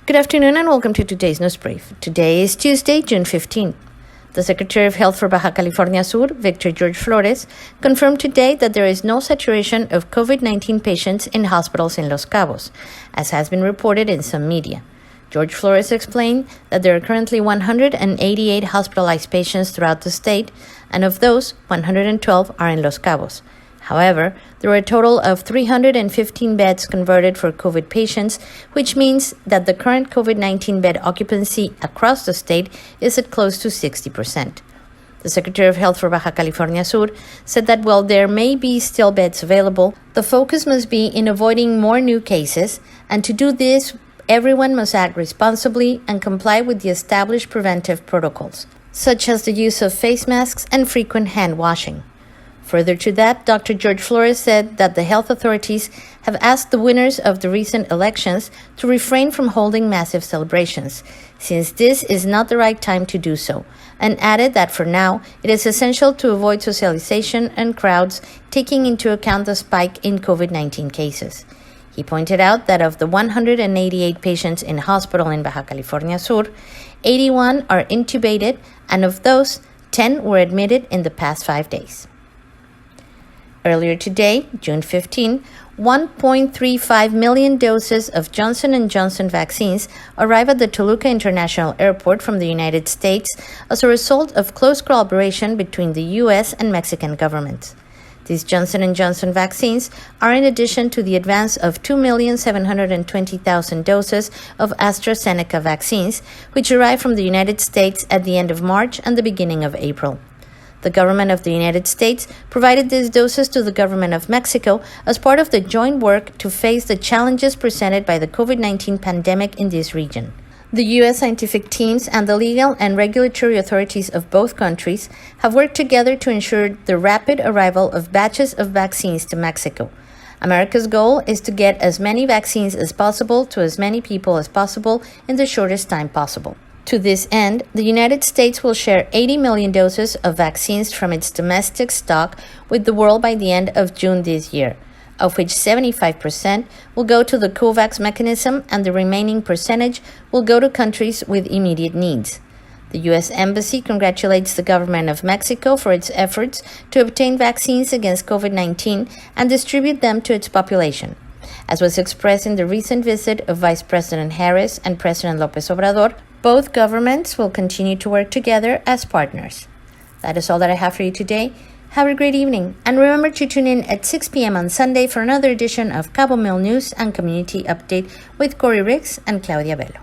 Good afternoon and welcome to today's news brief. Today is Tuesday, June 15. The Secretary of Health for Bajacaliforniasur, Victor George Flores, confirmed today that there is no saturation of COVID-19 patients in hospitals in Los Cabos, as has been reported in some media. George Flores explained that there are currently 188 hospitalized patients throughout the state, and of those, 112 are in Los Cabos. However, there were a total of 315 beds converted for COVID patients, which means that the current COVID-19 bed occupancy across the state is at close to 60%. The Secretary of Health for Bajacaliforniasur said that while there may be still beds available, the focus must be in avoiding more new cases, and to do this, everyone must act responsibly and comply with the established preventive protocols, such as the use of face masks and frequent hand washing. Further to that, Dr. George Flores said that the health authorities have asked the winners of the recent elections to refrain from holding massive celebrations, since this is not the right time to do so, and added that for now, it is essential to avoid socialization and crowds, taking into account the spike in COVID-19 cases. He pointed out that of the 188 patients in hospital in Bajacaliforniasur, 81 are intubated, and of those, 10 were admitted in the past 5 days. Earlier today, June 15, 1.35 million doses of Johnson & Johnson vaccines arrived at the Toluca International Airport from the United States as a result of close collaboration between the U.S. and Mexican governments. These Johnson & Johnson vaccines are in addition to the advance of 2,720,000 doses of AstraZeneca vaccines, which arrived from the United States at the end of March and the beginning of April. The government of the United States provided these doses to the government of Mexico as part of the joint work to face the challenges presented by the COVID-19 pandemic in this region. The U.S. scientific teams and the legal and regulatory authorities of both countries have worked together to ensure the rapid arrival of batches of vaccines to Mexico. America's goal is to get as many vaccines as possible to as many people as possible in the shortest time possible. To this end, the United States will share 80 million doses of vaccines from its domestic stock with the world by the end of June this year, of which 75% will go to the COVAX mechanism and the remaining percentage will go to countries with immediate needs. The U.S. Embassy congratulates the government of Mexico for its efforts to obtain vaccines against COVID-19 and distribute them to its population. As was expressed in the recent visit of Vice President Harris and President López Obrador, both governments will continue to work together as partners. That is all that I have for you today. Have a great evening, and remember to tune in at 6 p.m. on Sunday for another edition of Cabomilnews and Community Update with Corey Riggs and Claudia Velo.